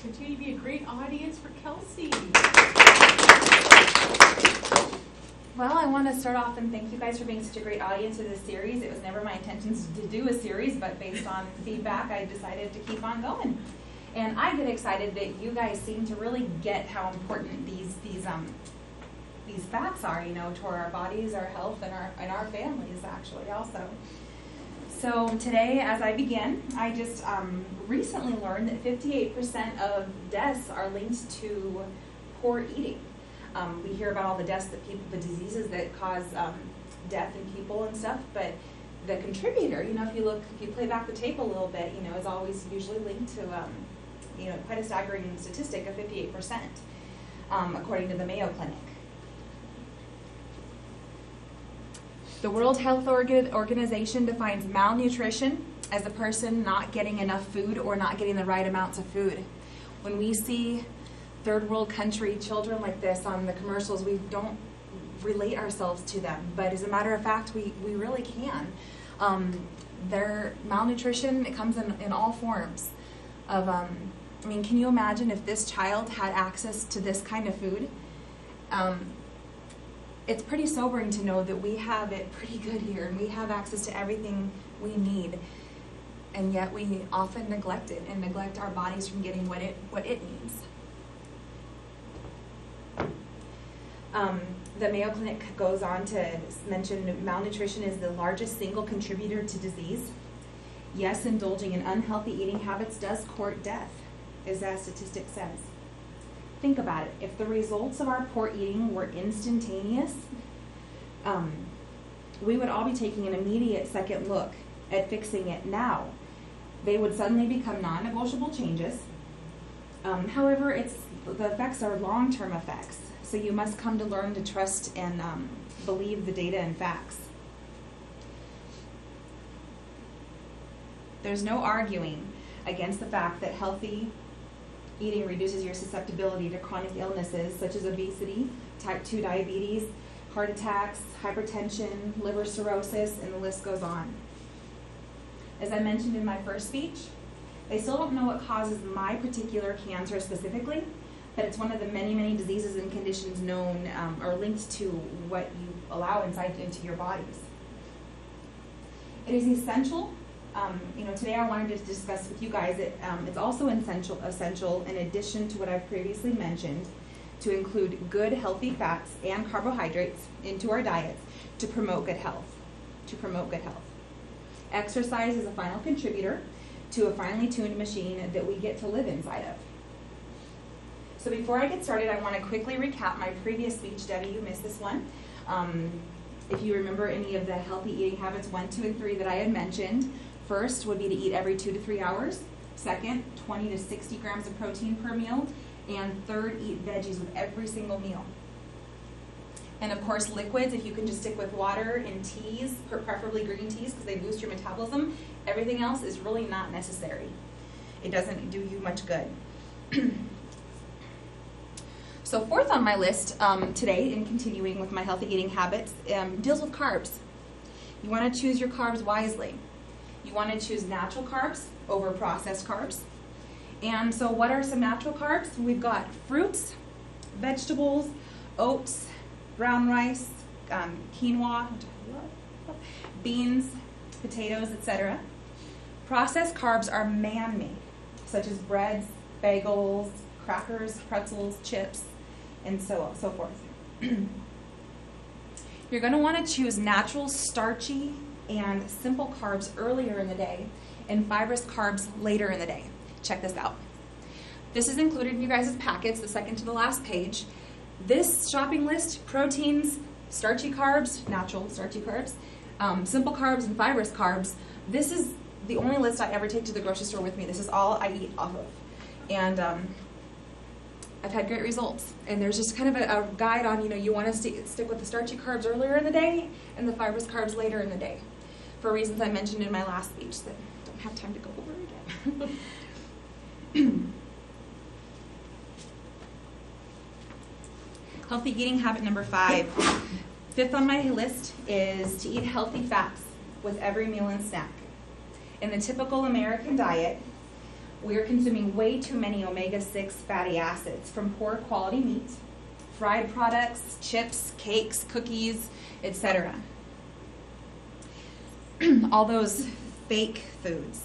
continue to be a great audience for Kelsi. Well, I want to start off and thank you guys for being such a great audience of this series. It was never my intentions to do a series, but based on feedback, I decided to keep on going. And I get excited that you guys seem to really get how important these facts are, you know, to our bodies, our health, and our families actually also. So today, as I begin, I just recently learned that 58% of deaths are linked to poor eating. We hear about all the deaths that people, the diseases that cause death in people and stuff, but the contributor, you know, if you play back the tape a little bit, you know, is always usually linked to, you know, quite a staggering statistic of 58%, according to the Mayo Clinic. The World Health Organization defines malnutrition as a person not getting enough food or not getting the right amounts of food. When we see third world country children like this on the commercials, we don't relate ourselves to them, but as a matter of fact, we really can. Their malnutrition, it comes in all forms of, I mean, can you imagine if this child had access to this kind of food? It's pretty sobering to know that we have it pretty good here and we have access to everything we need, and yet we often neglect it and neglect our bodies from getting what it needs. The Mayo Clinic goes on to mention malnutrition is the largest single contributor to disease. Yes, indulging in unhealthy eating habits does court death, as that statistic says. Think about it. If the results of our poor eating were instantaneous, we would all be taking an immediate second look at fixing it now. They would suddenly become non-negotiable changes. However, the effects are long-term effects, so you must come to learn to trust and believe the data and facts. There's no arguing against the fact that healthy eating reduces your susceptibility to chronic illnesses such as obesity, type 2 diabetes, heart attacks, hypertension, liver cirrhosis, and the list goes on. As I mentioned in my first speech, they still don't know what causes my particular cancer specifically, but it's one of the many, many diseases and conditions known or linked to what you allow into your bodies. It is essential. You know, today I wanted to discuss with you guys that it's also essential in addition to what I've previously mentioned to include good healthy fats and carbohydrates into our diets to promote good health. Exercise is a final contributor to a finely tuned machine that we get to live inside of. So before I get started, I want to quickly recap my previous speech. Debbie, you missed this one. If you remember any of the healthy eating habits 1, 2, and 3 that I had mentioned, first would be to eat every 2 to 3 hours. Second, 20 to 60 grams of protein per meal. And third, eat veggies with every single meal. And of course, liquids, if you can just stick with water and teas, preferably green teas because they boost your metabolism. Everything else is really not necessary. It doesn't do you much good. So fourth on my list today, in continuing with my healthy eating habits, deals with carbs. You want to choose your carbs wisely. You want to choose natural carbs over processed carbs. And so what are some natural carbs? We've got fruits, vegetables, oats, brown rice, quinoa, beans, potatoes, etc. Processed carbs are man-made, such as breads, bagels, crackers, pretzels, chips, and so forth. You're going to want to choose natural, starchy, and simple carbs earlier in the day and fibrous carbs later in the day. Check this out. This is included in you guys' packets, the second to the last page. This shopping list, proteins, starchy carbs, natural starchy carbs, simple carbs, and fibrous carbs, this is the only list I ever take to the grocery store with me. This is all I eat off of. And I've had great results. And there's just kind of a guide on, you know, you want to stick with the starchy carbs earlier in the day and the fibrous carbs later in the day, for reasons I mentioned in my last speech that I don't have time to go over again. Healthy eating habit number 5. Fifth on my list is to eat healthy fats with every meal and snack. In the typical American diet, we're consuming way too many omega-6 fatty acids from poor quality meat, fried products, chips, cakes, cookies, etc. All those fake foods.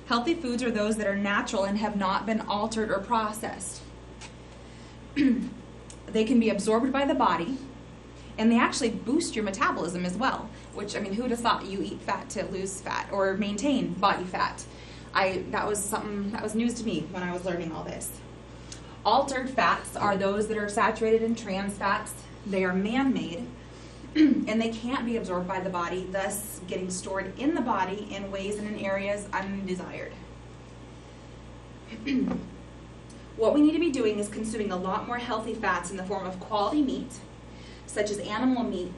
Healthy foods are those that are natural and have not been altered or processed. They can be absorbed by the body, and they actually boost your metabolism as well, which, I mean, who would have thought you eat fat to lose fat or maintain body fat? That was something that was news to me when I was learning all this. Altered fats are those that are saturated in trans fats. They are man-made, and they can't be absorbed by the body, thus getting stored in the body in ways and in areas undesired. What we need to be doing is consuming a lot more healthy fats in the form of quality meat, such as animal meat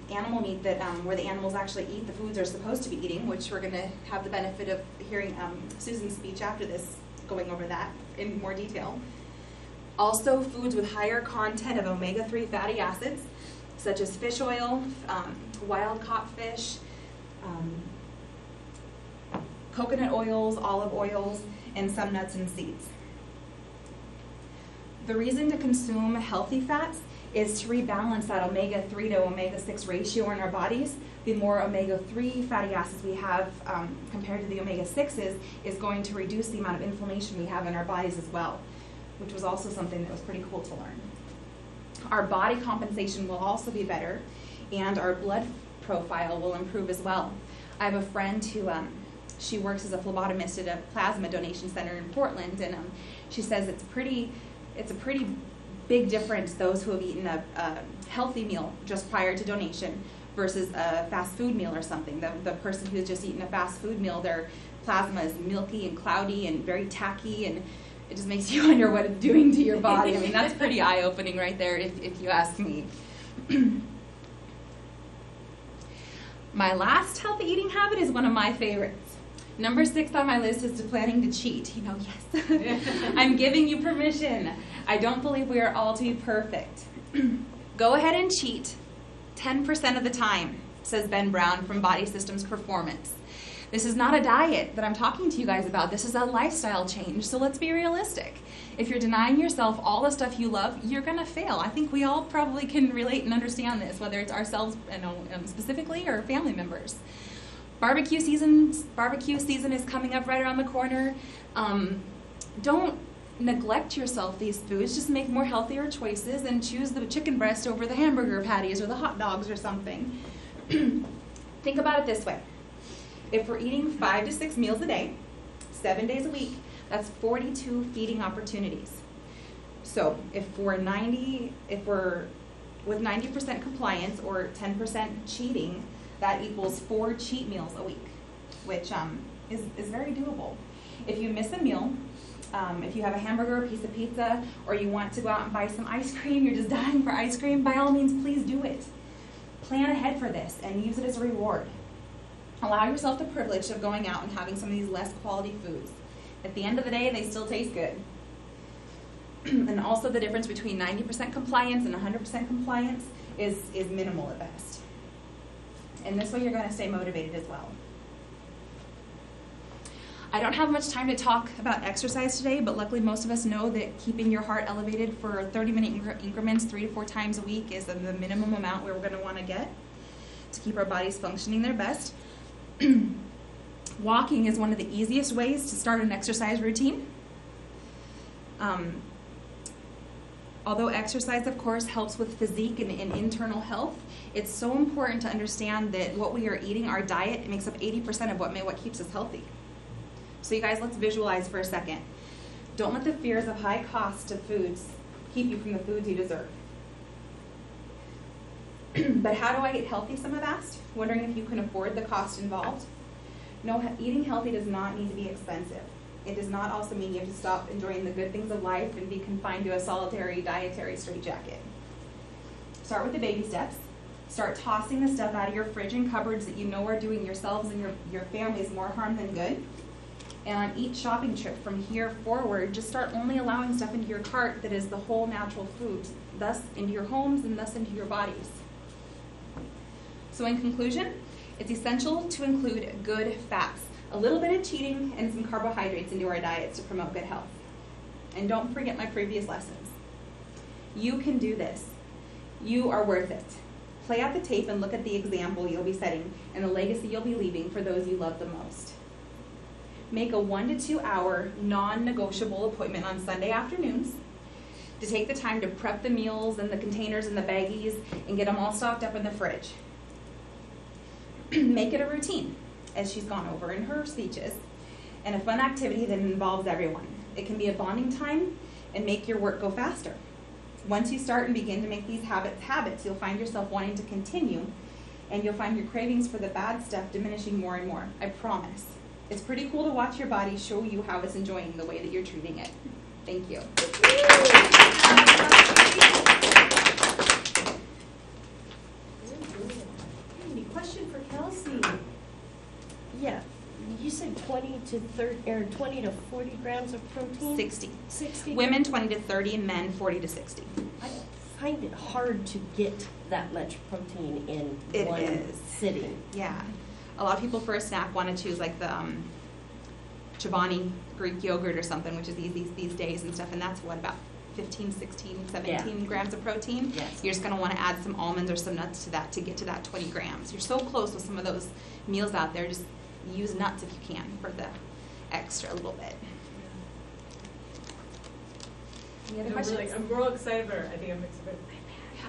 that where the animals actually eat the foods they're supposed to be eating, which we're going to have the benefit of hearing Susan's speech after this, going over that in more detail. Also, foods with higher content of omega-3 fatty acids, such as fish oil, wild-caught fish, coconut oils, olive oils, and some nuts and seeds. The reason to consume healthy fats is to rebalance that omega-3 to omega-6 ratio in our bodies. The more omega-3 fatty acids we have compared to the omega-6s is going to reduce the amount of inflammation we have in our bodies as well, which was also something that was pretty cool to learn. Our body compensation will also be better, and our blood profile will improve as well. I have a friend who she works as a phlebotomist at a plasma donation center in Portland, and she says it's a pretty big difference, those who have eaten a healthy meal just prior to donation versus a fast food meal or something. The person who's just eaten a fast food meal, their plasma is milky and cloudy and very tacky, and it just makes you wonder what it's doing to your body. I mean, that's pretty eye-opening right there, if you ask me. My last healthy eating habit is one of my favorites. Number 6 on my list is planning to cheat. You know, yes, I'm giving you permission. I don't believe we are all to be perfect. Go ahead and cheat 10% of the time, says Ben Brown from Body Systems Performance. This is not a diet that I'm talking to you guys about. This is a lifestyle change, so let's be realistic. If you're denying yourself all the stuff you love, you're going to fail. I think we all probably can relate and understand this, whether it's ourselves specifically or family members. Barbecue season is coming up right around the corner. Don't neglect yourself these foods. Just make more healthier choices and choose the chicken breast over the hamburger patties or the hot dogs or something. Think about it this way. If we're eating 5 to 6 meals a day, 7 days a week, that's 42 feeding opportunities. So if we're with 90% compliance or 10% cheating, that equals 4 cheat meals a week, which is very doable. If you miss a meal, if you have a hamburger, a piece of pizza, or you want to go out and buy some ice cream, you're just dying for ice cream, by all means, please do it. Plan ahead for this and use it as a reward. Allow yourself the privilege of going out and having some of these less quality foods. At the end of the day, they still taste good. And also the difference between 90% compliance and 100% compliance is minimal at best. And this way you're going to stay motivated as well. I don't have much time to talk about exercise today, but luckily most of us know that keeping your heart elevated for 30-minute increments 3 to 4 times a week is the minimum amount where we're going to want to get to keep our bodies functioning their best. Walking is one of the easiest ways to start an exercise routine. Although exercise, of course, helps with physique and internal health, it's so important to understand that what we are eating, our diet, it makes up 80% of what keeps us healthy. So you guys, let's visualize for a second. Don't let the fears of high cost of foods keep you from the foods you deserve. But how do I eat healthy, some have asked? Wondering if you can afford the cost involved? No, eating healthy does not need to be expensive. It does not also mean you have to stop enjoying the good things of life and be confined to a solitary dietary straitjacket. Start with the baby steps. Start tossing the stuff out of your fridge and cupboards that you know are doing yourselves and your families more harm than good. And on each shopping trip from here forward, just start only allowing stuff into your cart that is the whole natural foods, thus into your homes and thus into your bodies. So in conclusion, it's essential to include good fats. a little bit of cheating and some carbohydrates into our diets to promote good health. And don't forget my previous lessons. You can do this. You are worth it. Play out the tape and look at the example you'll be setting and the legacy you'll be leaving for those you love the most. Make a 1 to 2 hour non-negotiable appointment on Sunday afternoons to take the time to prep the meals and the containers and the baggies and get them all stocked up in the fridge. Make it a routine, as she's gone over in her speeches, and a fun activity that involves everyone. It can be a bonding time and make your work go faster. Once you start and begin to make these habits, you'll find yourself wanting to continue, and you'll find your cravings for the bad stuff diminishing more and more. I promise. It's pretty cool to watch your body show you how it's enjoying the way that you're treating it. Thank you. Any question for Kelsi? Yeah, you said 20 to 30 or 20 to 40 grams of protein. 60. 60. Women 20 to 30, men 40 to 60. I find it hard to get that much protein in It one is. sitting. Yeah. A lot of people for a snack want to choose like the Chobani Greek yogurt or something, which is easy these days and stuff, and that's what, about 15, 16, 17 grams of protein. Yes. You're just going to want to add some almonds or some nuts to that to get to that 20 grams. You're so close with some of those meals out there. Just use nuts if you can for the extra little bit. Any other questions? I'm real excited for her. I think I'm excited.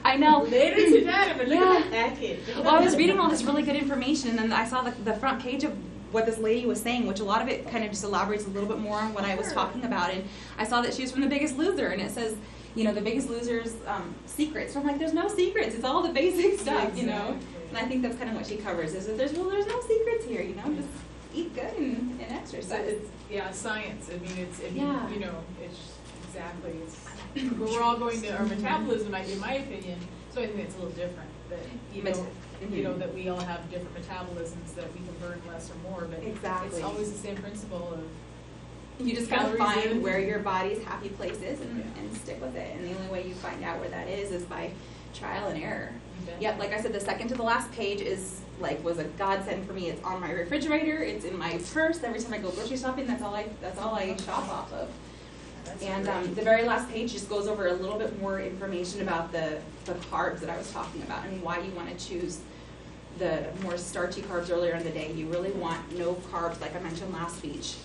I know. Later to that, but look Yeah. at that package. Well, I was reading all this really good information, and then I saw the front page of what this lady was saying, which a lot of it kind of just elaborates a little bit more on what I was talking about. And I saw that she was from The Biggest Loser, and it says, you know, The Biggest Loser's secrets. So I'm like, there's no secrets. It's all the basic stuff, you know. And I think that's kind of what she covers, is that there's no secrets here, you know. Just eat good and exercise. It's science. I mean, Yeah. you know, it's exactly. But we're all going to our metabolism, in my opinion. So I think it's a little different. That you know that we all have different metabolisms that we can burn less or more. But Exactly. it's always the same principle of You just gotta calories find in. where your body's happy place is and stick with it. And the only way you find out where that is by trial and error. Okay. Yep, like I said, the second to the last page was a godsend for me. It's on my refrigerator. It's in my purse. Every time I go grocery shopping, that's all I shop off of. And the very last page just goes over a little bit more information about the carbs that I was talking about and why you want to choose the more starchy carbs earlier in the day. You really want no carbs, like I mentioned last speech.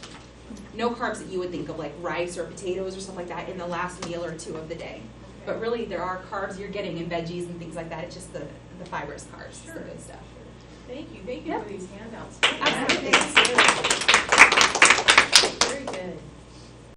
No carbs that you would think of, like rice or potatoes or stuff like that, in the last meal or two of the day. But really, there are carbs you're getting in veggies and things like that. It's just the fibrous carbs, the good stuff. Thank you Yep. for these handouts. Absolutely. Very good.